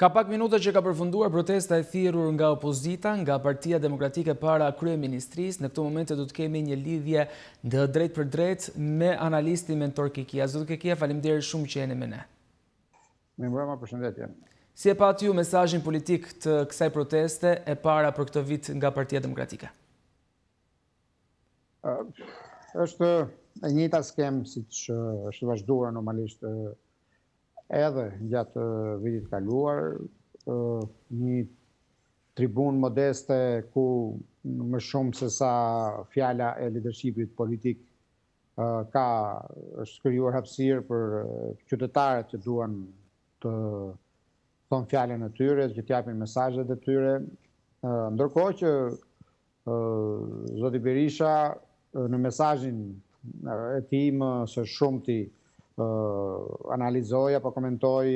Ka pak minuta që ka përfunduar protesta e thirrur nga opozita, nga Partia Demokratike para Kryeministrisë. Në këtë momente do të kemi një lidhje drejt për drejt me analistin Mentor Kekia. Zot Kekia, faleminderit shumë që jeni me ne. Mirëmbrëma, përshëndetje. Si e pat ju mesazhin politik të kësaj proteste e para për këtë vit nga Partia Demokratike? Është e njëjta skem siç është vazhduar normalisht edhe gjatë vitit kaluar, një tribun modeste ku më shumë se sa fjala e leadershipit politik është krijuar hapësirë për qytetarët që duan të thonë fjalën e tyre, që të japin mesazhet e tyre, ndërkohë që zoti Berisha në mesazhin e tij më së shumti analizoj apo komentoj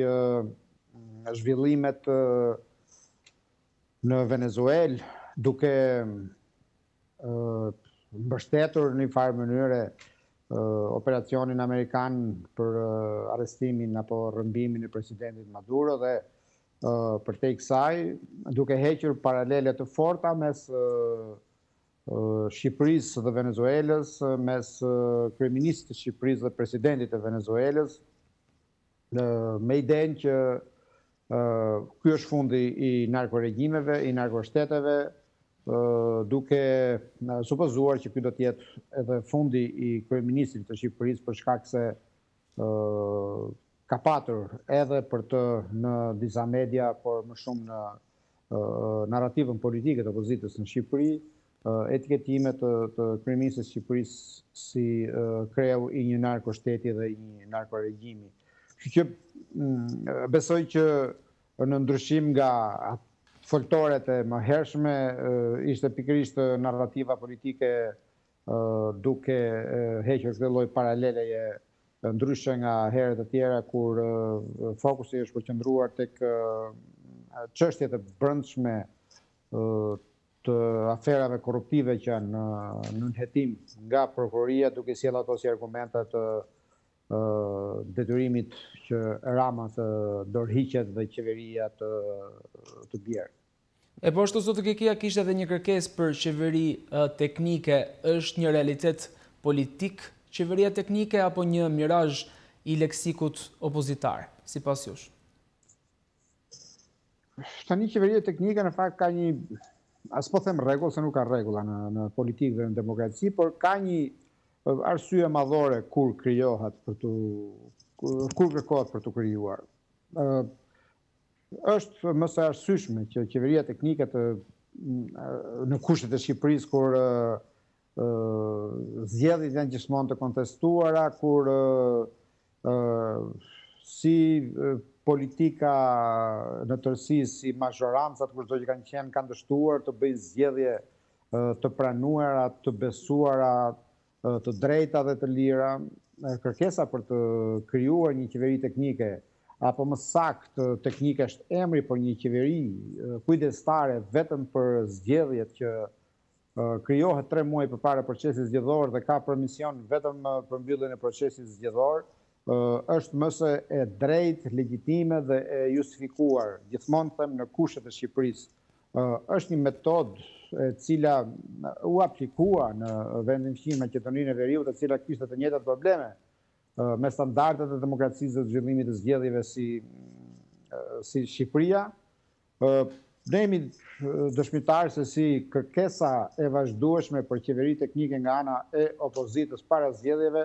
zhvillimet në Venezuelë, duke mbështetur në një farë mënyre operacionin amerikan për arrestimin apo rrëmbimin e presidentit Maduro dhe përtej kësaj duke hequr paralele të forta mes Shqipërisë dhe Venezuelës, mes kryeministit të Shqipërisë dhe presidentit të Venezuelës, me idenë që ky është fundi i narkoregjimeve, i narkoshteteve, duke supozuar që ky do të jetë edhe fundi i kryeministit të Shqipërisë për shkak se ka patur edhe për të në disa media, por më shumë në narrativën politike të opozitës në Shqipëri, etiketimet të kryeministit të Shqipërisë si kreu i një narkoshteti dhe i një narkoregjimi. Kështu që besoj që në ndryshim nga foltoret e mëhershme ishte pikërisht narrativa politike duke hequr këtë lloj paraleleje ndryshe nga herët e tjera kur fokusi është përqendruar tek çështjet e brendshme të aferave korruptive që janë në nënhetim nga prokuroria, duke sjellë ato si argumente të detyrimit që Rama të dorëhiqet dhe qeveria të bjerë. E po ashtu zot Kekia kishte edhe një kërkesë për qeveri teknike, është një realitet politik qeveria teknike apo një mirazh i leksikut opozitar, sipas jush? Tani qeveria teknike në fakt ka një, as po them rregull, se nuk ka rregulla në politikë dhe në demokraci, por ka një arsye madhore kur krijohet kur kërkohet për të krijuar. Është më së arsyeshme që qeveria teknike në kushtet e Shqipërisë kur zgjedhjet janë gjithmonë të kontestuara, kur si politika në tërësisë, si mazhorancat, kushdo që kanë dështuar të bëjnë zgjedhje të pranuara, të besuara, të drejta dhe të lira, kërkesa për të krijuar një qeveri teknike, apo më saktë teknike është emri për një qeveri kujdestare vetëm për zgjedhjet që krijohet 3 muaj përpara procesit zgjedhor dhe ka për mision vetëm përmbylljen e procesit zgjedhor, është më së e drejtë, legjitime dhe e justifikuar, gjithmonë them në kushtet e Shqipërisë. Është një metodë e cila u aplikua në vendin fqin Maqedoninë e Veriut, e cila kishte të njëjtat probleme me standardet e demokracisë dhe zhvillimit të zgjedhjeve si Shqipëria. Ne jemi dëshmitar se si kërkesa e vazhdueshme për qeveri teknike nga ana e opozitës para zgjedhjeve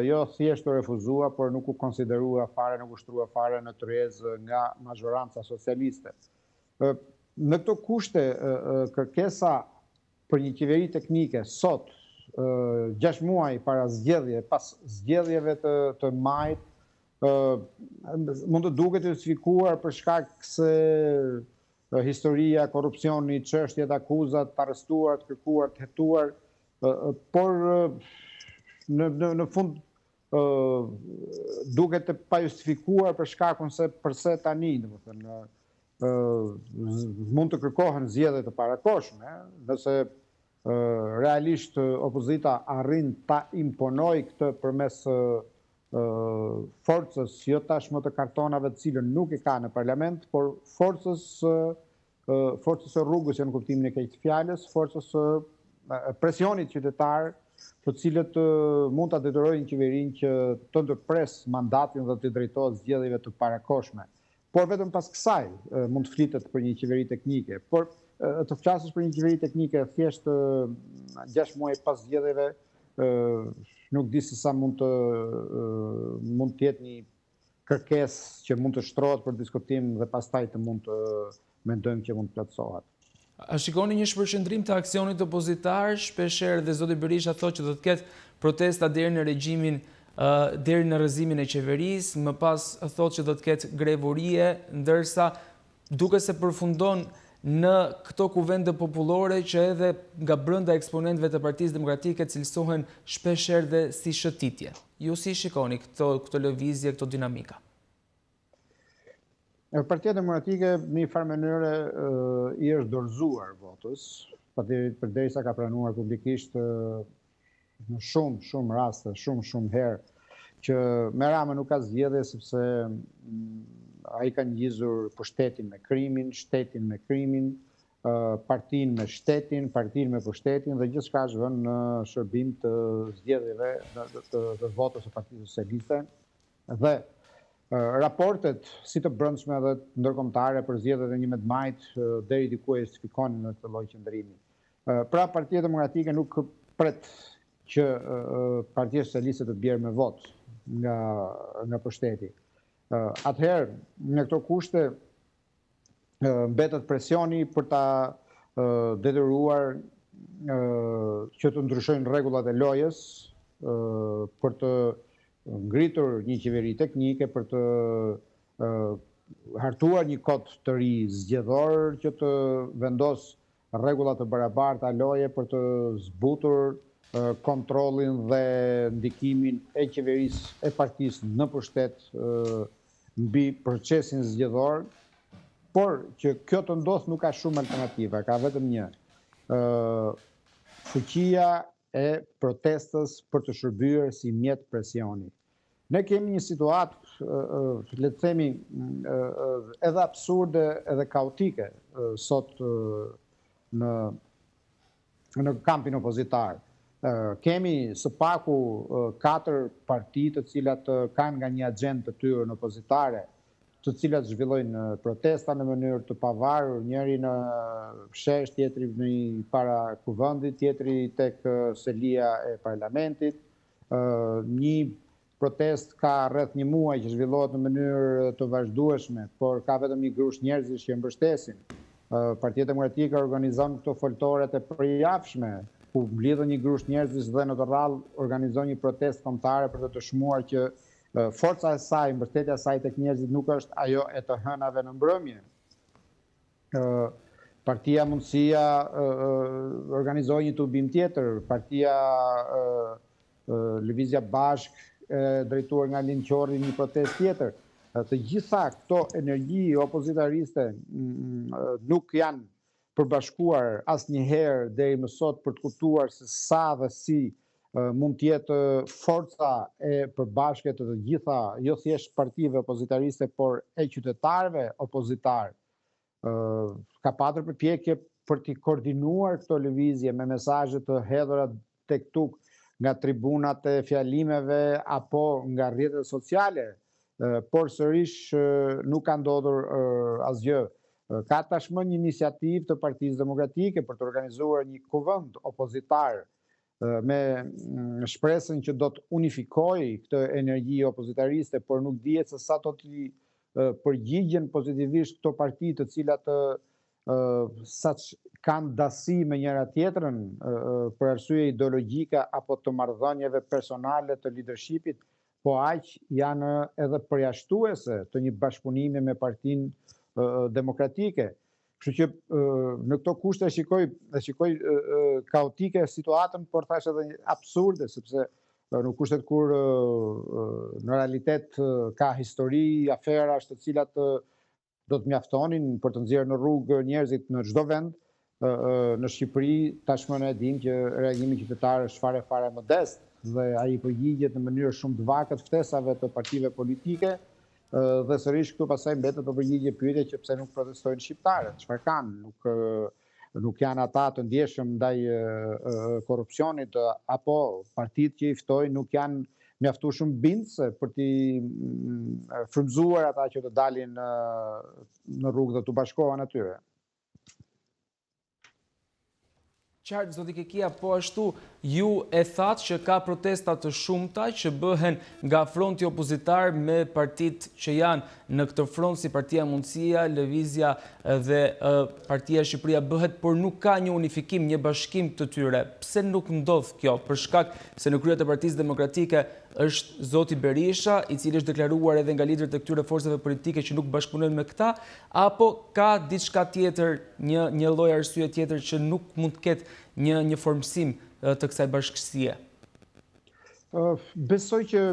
jo thjesht u refuzua, por nuk u konsiderua fare, nuk u shtrua fare në tryezë nga mazhoranca socialiste. Në këto kushte, kërkesa për një qeveri teknike sot, 6 muaj para zgjedhje, pas zgjedhjeve të majit, mund të duket justifikuar për shkak se historia, korrupsioni, çështjet, akuzat, të arrestuar, të kërkuar, të hetuar, por në fund duket të pa justifikuar për shkakun se përse tani, domethënë mund të kërkohen zgjedhje të parakohshme, nëse realisht opozita arrin ta imponoj këtë përmes forcës, jo tashmë të kartonave të cilën nuk e ka në parlament, por forcës së rrugës, në kuptimin e keq të fjalës, forcës së presionit qytetar, të cilët mund ta detyrojnë qeverinë që të ndërpres mandatin dhe të drejtohet zgjedhjeve të parakoshme. Por vetëm pas kësaj mund të flitet për një qeveri teknike. Por të flasësh për një qeveri teknike thjesht 6 muaj pas zgjedhjeve, nuk di se sa mund të jetë një kërkesë që mund të shtrohet për diskutim dhe pastaj të mund të mendojmë që mund të plotësohet. A shikoni një shpërqendrim të aksionit opozitar? Shpeshherë dhe zoti Berisha thotë që do të ketë protesta deri në regjimin, deri në rrëzimin e qeverisë, më pas thotë që do të ketë grevurie, ndërsa duke se përfundon në këto kuvende popullore që edhe nga brenda eksponentëve të Partisë Demokratike cilësohen shpeshherë dhe si shëtitje. Ju si shikoni këto lëvizje, këto dinamika? Partia Demokratike në një farë mënyrë i është dorëzuar votës, përderisa ka pranuar publikisht në shumë raste, shumë herë, që me Rama nuk ka zgjedhje sepse ai ka ngjizur pushtetin me krimin, shtetin me krimin, partinë me shtetin, partinë me pushtetin dhe gjithçka është vënë në shërbim të zgjedhjeve të votës së Partisë Socialiste dhe raportet si të brendshme dhe ndërkombëtare për zgjedhjet e 11 majit deri diku e justifikonin në këtë lloj qëndrimi. Pra Partia Demokratike nuk pret që Partia Socialiste të bjerë me votë nga pushteti. Atëherë, në këto kushte mbetet presioni për ta detyruar që të ndryshojnë rregullat e lojës, për të ngritur një qeveri teknike, për të hartuar një kod të ri zgjedhor që të vendos rregulla të barabarta loje, për të zbutur kontrollin dhe ndikimin e qeverisë e partisë në pushtet mbi procesin zgjedhor, por që kjo të ndodhë nuk ka shumë alternativa, ka vetëm një. Fuqia e protestës për të shërbyer si mjet presioni. Ne kemi një situatë, le të themi, edhe absurde edhe kaotike sot në kampin opozitar. Kemi së paku 4 parti të cilat kanë nga një agjendë të tyre në opozitare, të cilat zhvillojnë protesta në mënyrë të pavarur, njëri në shesh, tjetri në para kuvendit, tjetri tek selia e parlamentit. Një protest ka rreth një muaj që zhvillohet në mënyrë të vazhdueshme, por ka vetëm një grush njerëzish që mbështesin. Partia Demokratike organizon këto foltoret e përjafshme, ku mblidhen një grush njerëzish dhe në të rrallë organizon një protestë kombëtare për të dëshmuar që forca e saj, mbështetja e saj tek njerëzit nuk është ajo e të hënave në mbrëmje. Partia Mundësia organizoi një tubim tjetër, partia Lëvizja Bashk drejtuar nga Lind Qorri një protestë tjetër. Të gjitha këto energji opozitariste nuk janë përbashkuar asnjëherë deri më sot për të kuptuar se sa dhe si mund të jetë forca e përbashkët të gjitha, jo thjesht partive opozitariste, por e qytetarëve opozitar. Ka patur përpjekje për të koordinuar këto lëvizje me mesazhe të hedhura tek tuk nga tribunat e fjalimeve apo nga rrjetet sociale, por sërish nuk ka ndodhur asgjë. Ka tashmë një iniciativë të Partisë Demokratike për të organizuar një kuvend opozitar me shpresën që do të unifikojë këtë energji opozitariste, por nuk dihet se sa do të përgjigjen pozitivisht këto parti të cilat saq kanë dasi me njëra tjetrën për arsye ideologjike apo të marrëdhënieve personale të leadershipit, po aq janë edhe përjashtuese të një bashkëpunimi me Partinë Demokratike. Kështu që në këto kushte e shikoj kaotike situatën, por thash edhe absurde, sepse në kushtet kur në realitet ka histori, aferash të cilat do të mjaftonin për të nxjerrë në rrugë njerëzit në çdo vend. Në Shqipëri tashmë ne dim që reagimi qytetar është fare modest dhe ai përgjigjet në mënyrë shumë të vakët ftesave të partive politike, dhe sërish këtu pastaj mbetet të përgjigje pyetje që pse nuk protestojnë shqiptarët, çfarë kanë, nuk janë ata të ndjeshëm ndaj korrupsionit, apo partitë që i ftojnë nuk janë mjaftueshëm bindse për t'i frymzuar ata që të dalin në rrugë dhe të bashkohen atyre. Qartë, zoti Kekia, po ashtu ju e thatë që ka protesta të shumta që bëhen nga fronti opozitar me partit që janë në këtë front si Partia Mundësia, Lëvizja dhe Partia Shqipëria bëhet, por nuk ka një unifikim, një bashkim të tyre. Pse nuk ndodh kjo? Për shkak se në krye të Partisë Demokratike është zoti Berisha, i cili është deklaruar edhe nga liderët e këtyre forcave politike që nuk bashkëpunojnë me këta, apo ka diçka tjetër, një lloj arsye tjetër që nuk mund të ketë një formësim të kësaj bashkësie? Besoj që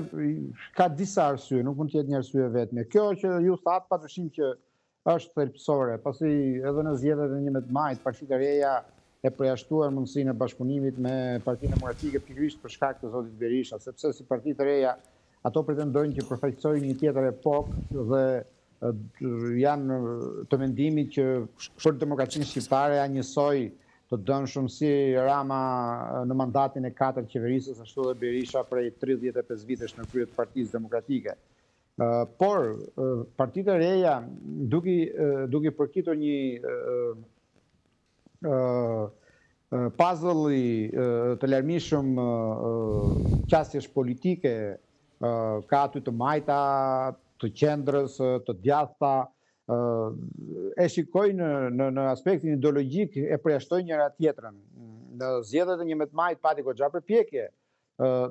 ka disa arsye, nuk mund të jetë një arsye vetme. Kjo që ju thatë padyshim që është thelbësore, pasi edhe në zgjedhjet e 11 majit Partia e Reja e përjashtuar mundësinë e bashkëpunimit me Partinë Demokratike pikërisht për shkak të zotit Berisha, sepse si Partia e Reja ato pretendojnë që përfaqësojnë një tjetër epokë dhe janë të mendimit që për demokracinë shqiptare janë njësoj të dënshëm si Rama në mandatin e 4 qeverisës, ashtu dhe Berisha prej 35 vitesh në krye të Partisë Demokratike. Por Partia e Reja duke përkitur një puzzle të larmishëm qasjesh politike, ka aty të majta, të qendrës, të djathta, e shikojnë në aspektin ideologjik e përjashtojnë njëra tjetrën. Në zgjedhjet e 11 majit pati goxha përpjekje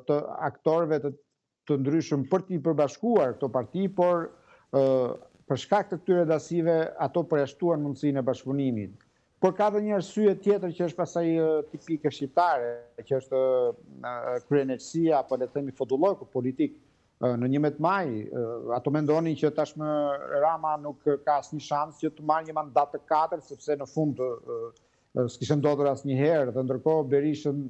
të aktorëve të ndryshëm për t'i përbashkuar këto parti, por për shkak të këtyre dasive ato përjashtuan mundësinë e bashkëpunimit. Por ka dhe një arsye tjetër që është pasaj tipike shqiptare, që është kryenësia, apo le të themi fotolloku politik. Në 11 maj, ato mendonin që tashmë Rama nuk ka asnjë shans që të marrë një mandat të 4, sepse në fund s'kishte ndodhur asnjëherë, dhe ndërkohë Berishën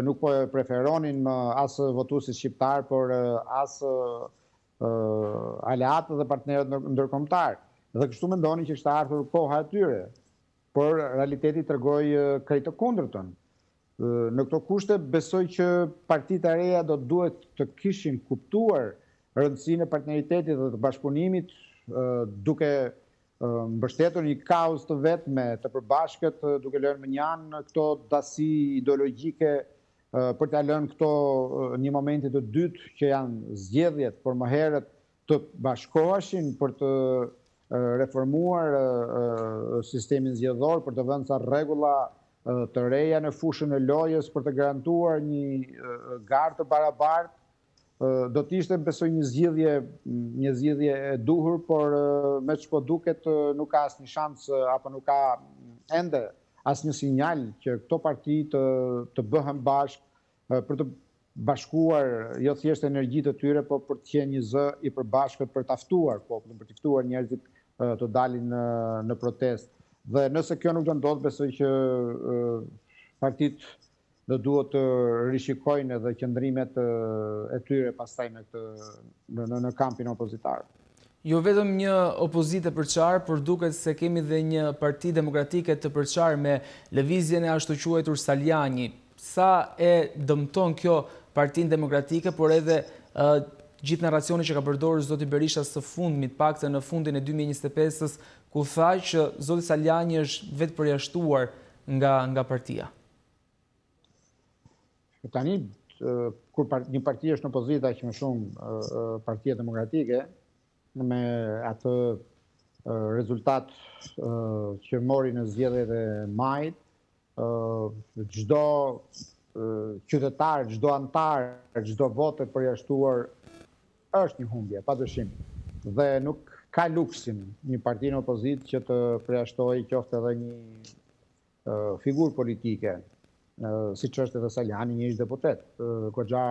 nuk po e preferonin as votuesit shqiptar, por as aleatët dhe partnerët ndërkombëtar. Dhe kështu mendonin që kishte ardhur koha e tyre. Por realiteti tregoi krejt të kundërtën. Në këto kushte besoj që partitë e reja do duhet të kishin kuptuar rëndësinë e partneritetit dhe të bashkëpunimit, duke mbështetur një kauz të vetme të përbashkët, duke lënë mënjanë këto dasi ideologjike për t'ia lënë këto një momenti të dytë që janë zgjedhjet, por më herët të bashkoheshin për të reformuar sistemin zgjedhor, për të vënë ca rregulla të reja në fushën e lojës, për të garantuar një garë të barabartë. Do t'ishte besoj një zgjidhje e duhur, por me ç'po duket nuk ka asnjë shans apo nuk ka ende asnjë sinjal që këto parti të bëhen bashkë për të bashkuar jo thjesht energjitë të tyre, por për të qenë një zë i përbashkët për ta ftuar popullin, për të ftuar njerëzit të dalin në protestë. Dhe nëse kjo nuk do ndodh, besoj që partitë do duhet të rishikojnë edhe qëndrimet e tyre pastaj në kampin opozitar. Jo vetëm një opozitë e përçarë, por duket se kemi dhe një parti demokratike të përçarë me lëvizjen e ashtu quajtur Saljani. Sa e dëmton kjo Partinë Demokratike, por edhe gjithë narracioni që ka përdorur zoti Berisha së fundmit, paktën në fundin e 2025-s, ku tha që zoti Saljani është vetë përjashtuar nga partia. Tani, kur një parti është në opozitë aq më shumë Partia Demokratike, me atë rezultat që mori në zgjedhjet e majit, çdo qytetar, çdo antar, çdo votë përjashtuar është një humbje, padyshim. Dhe nuk ka luksin një parti në opozitë që të përjashtojë qoftë edhe një figurë politike, siç është edhe Saljani, një ish-deputet, goxha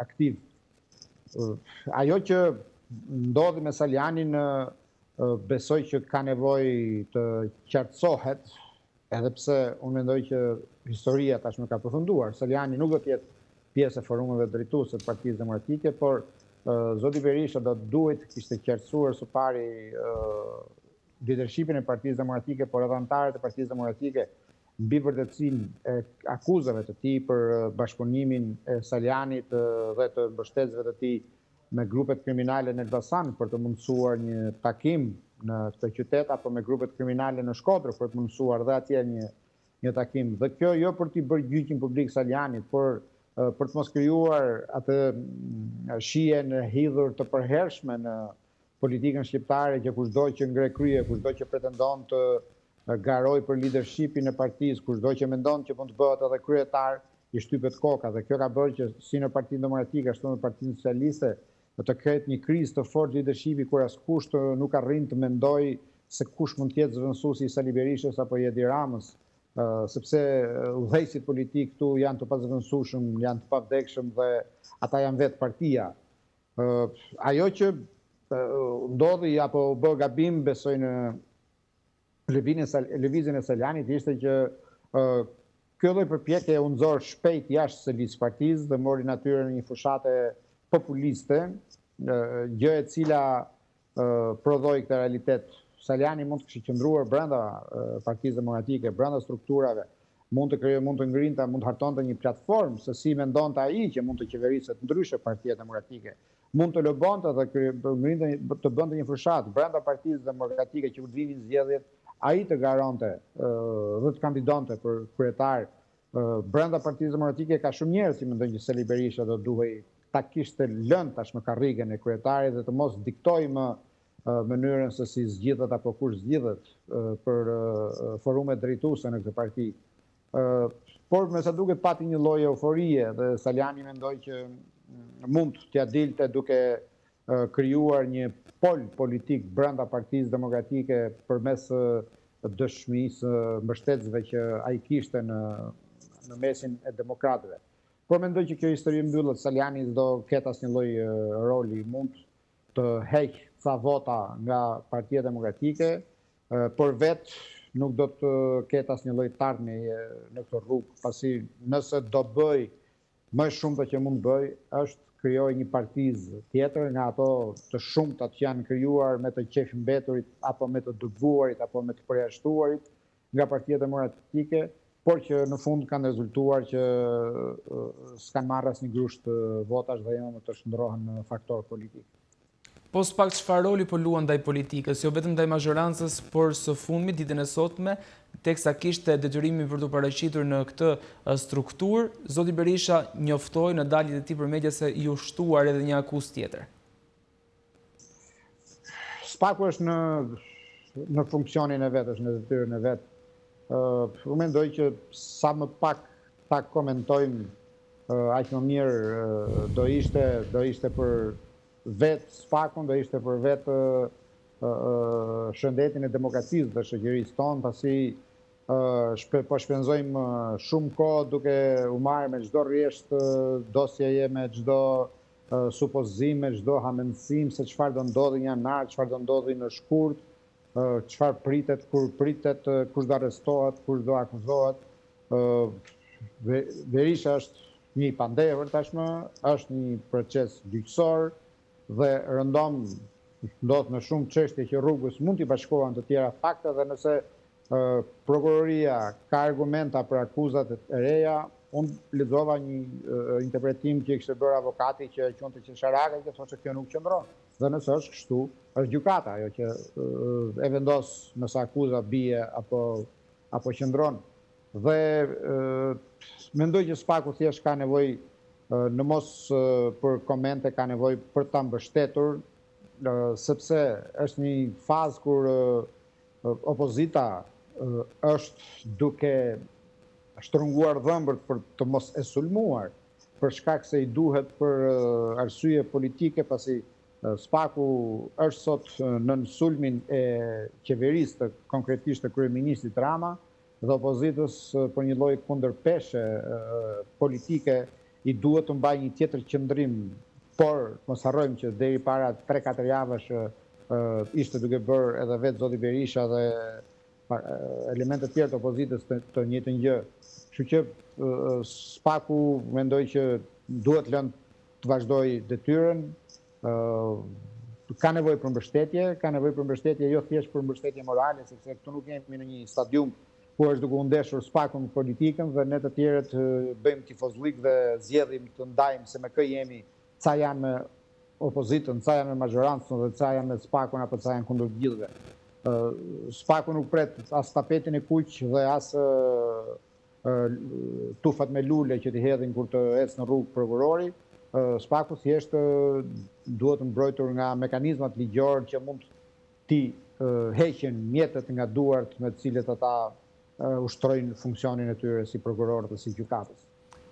aktiv. Ajo që ndodhi me Saljanin besoj që ka nevojë të qartësohet, edhe pse unë mendoj që historia tashmë ka përfunduar. Saljani nuk do të jetë pjesë e forumeve drejtuese të Partisë Demokratike, por zoti Berisha do duhet kishte qartësuar së pari leadershipin e Partisë Demokratike, por edhe anëtarët e Partisë Demokratike mbi vërtetësinë e akuzave të tij për bashkëpunimin e Saljanit dhe të mbështetësve të tij me grupet kriminale në Elbasan për të mundësuar një takim në këtë qytet, apo me grupet kriminale në Shkodër për të mundësuar dhe atje një takim. Dhe kjo jo për t'i bërë gjyqin publik Saljanit, por për të mos krijuar atë shijen e hidhur të përhershme në politikën shqiptare, që kushdo që ngre krye, kushdo që pretendon të garoj për leadershipin e partisë, kushdo që mendon që mund të bëhet edhe kryetar, i shtypet koka. Dhe kjo ka bërë që si në Partinë Demokratike ashtu në Partinë Socialiste të ketë një krizë të fortë leadershipi, kur askush nuk arrin të mendoj se kush mund të jetë zëvendësuesi i Sali Berishës apo i Edi Ramës, sepse udhëheqësit politik këtu janë të pazëvendësueshëm, janë të pavdekshëm dhe ata janë vetë partia. Ajo që ndodhi apo u bë gabim, besoj, në lëvizjen e Saljanit ishte që kjo lloj përpjekje u nxor shpejt jashtë së listë partisë dhe mori natyrën e një fushate populiste, gjë e cila prodhoi këtë realitet. Saljani mund të kishte qëndruar brenda Partisë Demokratike, brenda strukturave, mund të ngrinte, mund të hartonte një platformë se si mendonte ai që mund të qeveriset ndryshe Partia Demokratike. Mund të lobonte dhe të bënte një fushat brenda Partisë Demokratike që kur vinin zgjedhjet, ai të garante dhe të kandidonte për kryetar brenda Partisë Demokratike. Ka shumë njerëz që mendojnë që Sali Berisha do duhej ta kishte lënë tashmë karrigen e kryetarit dhe të mos diktoj më mënyrën se si zgjidhet apo kush zgjidhet për forumet drejtuese në këtë parti. Por me sa duket pati një lloj euforie dhe Saljani mendoi që mund t'ia dilte duke krijuar një pol politik brenda Partisë Demokratike përmes dëshmisë mbështetësve që ai kishte në mesin e demokratëve. Por mendoj që kjo histori mbyllet, Saljani s'do ketë asnjë lloj roli, mund të heqë ca vota nga Partia Demokratike, por vetë nuk do të ketë asnjë lloj tartëmie në këtë rrugë, pasi nëse do bëj më shumë të që mund bëj, është krijoj një partizë tjetër nga ato të shumtat që janë krijuar me të qefimbeturit apo me të dëbuarit apo me të përjashtuarit nga Partia Demokratike, por që në fund kanë rezultuar që s'kanë marrë asnjë grusht votash dhe janë të shndrohen në faktor politik. Po s'pak çfarë roli po luan ndaj politikës, jo vetëm ndaj mazhorancës, por së fundmi ditën e sotme, teksa kishte detyrimin për të paraqitur në këtë strukturë, zoti Berisha njoftoi në daljet e tij për media se i ushtuar edhe një akuzë tjetër. Spaku është në funksionin e vet, është në detyrën e vet. Unë mendoj që sa më pak ta komentojmë, aq më mirë do ishte për vetë Spakun, do ishte për vetë shëndetin e demokracisë dhe shoqërisë tonë, pasi po shpenzojmë shumë kohë duke u marrë me çdo rresht dosjeje, me çdo supozim, me çdo hamendësim se çfarë do ndodhi një janar, çfarë do ndodhi në shkurt, çfarë pritet, kur pritet, kush do arrestohet, kush do akuzohet. Berisha është një pandevër tashmë, është një proces gjyqësor dhe rëndom ndodh në shumë çështje që rrugës mund t'i bashkohen të tjera fakte, dhe nëse prokuroria ka argumenta për akuzat e reja, unë lexova një interpretim që kishte bërë avokati që quante Qesharaka, që thoshte kjo nuk qëndron. Dhe nëse është kështu, është gjykata ajo që e vendos nëse akuza bie apo qëndron. Dhe mendoj që Spaku thjesht ka nevojë, në mos për komente, ka nevojë për ta mbështetur, sepse është një fazë kur opozita është duke shtrënguar dhëmbët për të mos e sulmuar, për shkak se i duhet për arsye politike, pasi Spaku është sot në sulmin e qeverisë, konkretisht të kryeministit Rama, dhe opozitës për një lloj kundërpeshe politike i duhet të mbajë një tjetër qëndrim, por mos harrojmë që deri para 3-4 javësh ishte duke bërë edhe vetë zoti Berisha dhe elementet tjerë të opozitës të njëjtën gjë. Kështu që Spaku mendoj që duhet lënë të vazhdoj detyrën, ka nevojë për mbështetje, jo thjesht për mbështetje morale, sepse këtu nuk jemi në një stadium ku është duke u ndeshur spakun me politikën dhe ne të tjerët bëjmë tifozllik dhe zgjedhim të ndajmë se me kë jemi, ca janë me opozitën, ca janë me majorancën dhe ca janë me spakun apo ca janë kundër gjithëve. Spaku nuk pret as tapetin e kuq dhe as tufat me lule që t'i hedhin kur të ecë në rrugë prokurori. Spaku thjesht duhet mbrojtur nga mekanizmat ligjor që mund t'i heqin mjetet nga duart me të cilët ata ushtrojnë funksionin e tyre si prokurorët dhe si gjykatës.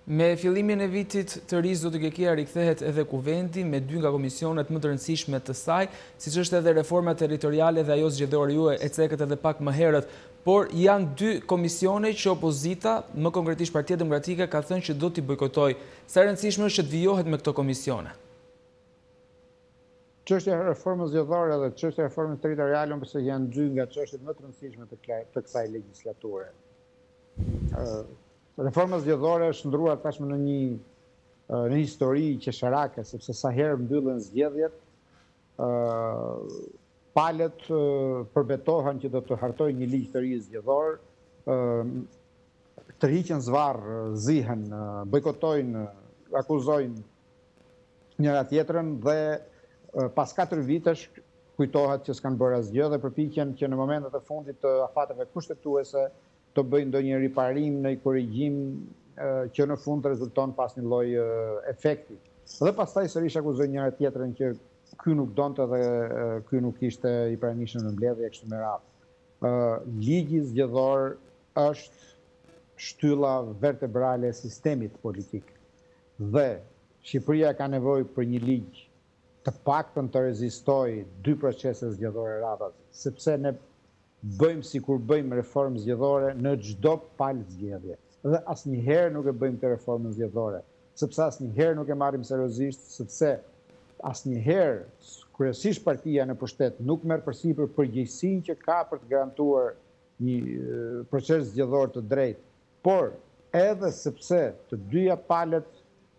Me fillimin e vitit të ri, zoti Kekia rikthehet edhe kuvendi me 2 nga komisionet më të rëndësishme të saj, siç është edhe reforma territoriale dhe ajo zgjedhore juaj e cekët edhe pak më herët, por janë 2 komisione që opozita, më konkretisht Partia Demokratike, ka thënë që do t'i bojkotoj. Sa e rëndësishme është që të vijohet me këto komisione? Çështja e reformës zgjedhore dhe çështja e reformës territoriale përse janë 2 nga çështjet më të rëndësishme të kësaj legjislature. Reforma zgjedhore është ndruar tashmë në një histori qesharake, sepse sa herë mbyllen zgjedhjet, palët përbetohen që do të hartojnë një ligj të ri zgjedhor, tërhiqen zvarr, zihen, bojkotojnë, akuzojnë njëra tjetrën dhe pas 4 vitesh kujtohet që s'kanë bërë asgjë dhe përpiqen që në momentet e fundit të afateve kushtetuese të bëjnë ndonjë riparim, në korrigjim që në fund të rezulton pas një lloj efekti. Dhe pastaj sërish akuzojnë njëra tjetrën që ky nuk donte dhe ky nuk ishte i pranishëm në mbledhje kështu me radhë. Ligji zgjedhor është shtylla vertebrale e sistemit politik. Dhe Shqipëria ka nevojë për një ligj të paktën të rezistojë 2 procese zgjedhore radhës, sepse ne bëjmë si kur bëjmë reformë zgjedhore në çdo palë zgjedhje. Dhe asnjëherë nuk e bëjmë të reformën zgjedhore, sepse asnjëherë nuk e marrim seriozisht, sepse asnjëherë kryesisht partia në pushtet nuk merr përsipër përgjegjësinë që ka për të garantuar një proces zgjedhor të drejtë, por edhe sepse të dyja palët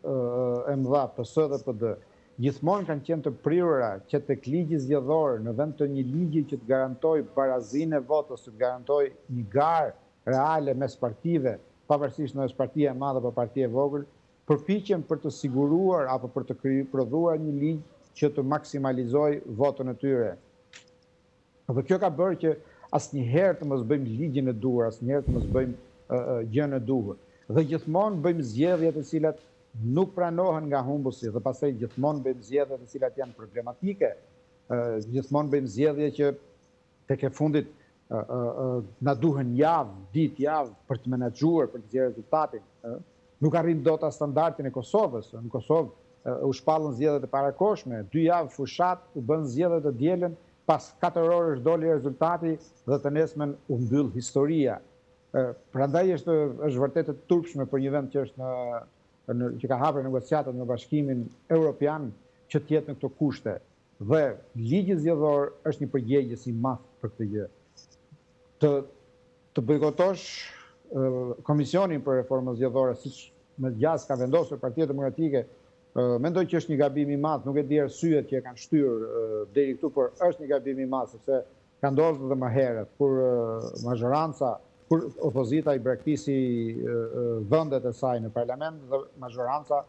e mëdha, PS dhe PD, gjithmonë kanë qenë të prirura që tek ligji zgjedhor në vend të një ligji që të garantoj barazinë e votës, të garantoj një garë reale mes partive, pavarësisht nëse partia e madhe apo partia e vogël, përpiqen për të siguruar apo për të prodhuar një ligj që të maksimalizoj votën e tyre. Dhe kjo ka bërë që asnjëherë të mos bëjmë ligjin e duhur, asnjëherë të mos bëjmë gjën e duhur. Dhe gjithmonë bëjmë zgjedhje të cilat nuk pranohen nga humbusi dhe pastaj gjithmonë bëjmë zgjedhje të cilat janë problematike. Gjithmonë bëjmë zgjedhje që tek e fundit na duhen javë për të menaxhuar, për të zgjedhur rezultatin. Nuk arrim dot as standardin e Kosovës. Në Kosovë u shpallën zgjedhjet e parakohshme, 2 javë fushat, u bën zgjedhjet të dielën, pas 4 orësh doli rezultati dhe të nesmen u mbyll historia. Prandaj është vërtet e turpshme për një vend që është që ka hapur negociatat me Bashkimin Evropian që të jetë në këto kushte. Dhe ligji zgjedhor është një përgjegjës i madh për këtë gjë. Të bojkotosh Komisionin për reformën zgjedhore, siç me gjas ka vendosur Partia Demokratike, mendoj që është një gabim i madh, nuk e di arsyet që e kanë shtyrë deri këtu, por është një gabim i madh sepse ka ndodhur edhe më herët kur majoranca, kur opozita i bregtisi vendet e saj në parlament dhe majoranca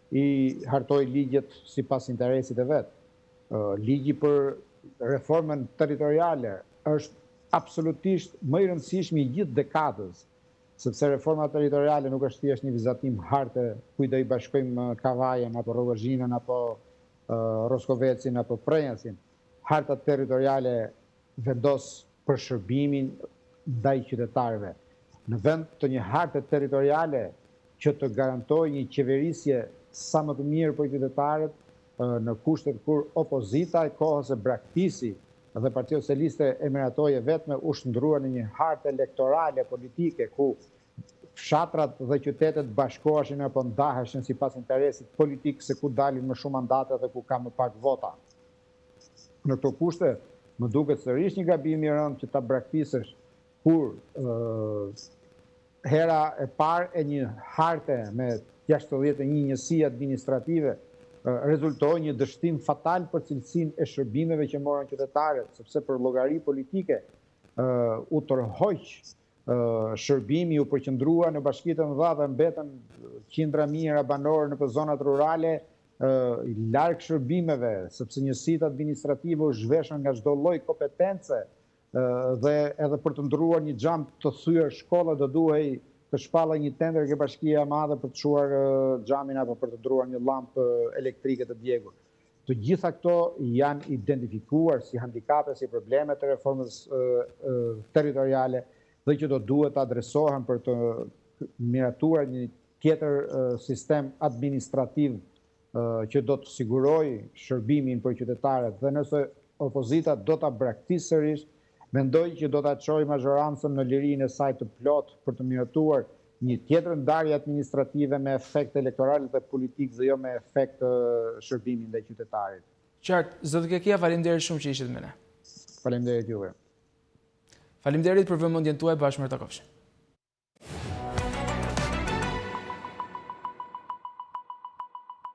i hartoi ligjet sipas interesit e vet. Ligji për reformën territoriale është absolutisht më i rëndësishmi i gjithë dekadës, sepse reforma territoriale nuk është thjesht një vizatim harte ku do i bashkojmë Kavajen apo Rrogozhinën apo Roskovecin apo Prenjasin. Harta territoriale vendos për shërbimin ndaj qytetarëve. Në vend të një harte territoriale që të garantojë një qeverisje sa më të mirë për qytetarët, në kushtet kur opozita e kohës e bregtisi dhe Partia Socialiste e miratoje vetme u shndrua në një hartë elektorale politike ku fshatrat dhe qytetet bashkoheshin apo ndaheshin sipas interesit politik se ku dalin më shumë mandate dhe ku ka më pak vota. Në këto kushte, më duket sërish një gabim i rëndë që ta braktisësh kur hera e parë e një harte me 61 njësi administrative, rezultoi një dështim fatal për cilësinë e shërbimeve që morën qytetarët, sepse për llogari politike u tërhoq shërbimi, u përqendrua në bashkitë e mëdha dhe mbetën qindra mijëra banorë në zonat rurale larg shërbimeve, sepse njësitë administrative u zhveshën nga çdo lloj kompetence dhe edhe për të ndruar një xham të thyer shkolla do duhej të shpallej një tender ke Bashkia e Madhe për të çuar xhamin apo për të ndruar një llampë elektrike të djegur. Të gjitha këto janë identifikuar si handikape, si probleme të reformës territoriale dhe që do duhet të adresohen për të miratuar një tjetër sistem administrativ që do të sigurojë shërbimin për qytetarët, dhe nëse opozita do ta braktisë sërish, mendoj që do ta çojë majorancën në lirinë e saj të plot për të miratuar një tjetër ndarje administrative me efekt elektoral dhe politik dhe jo me efekt shërbimi ndaj qytetarit. Qartë, zoti Kekia, faleminderit shumë që ishit me ne. Faleminderit juve. Faleminderit për vëmendjen tuaj, bashkë mirë takofshim.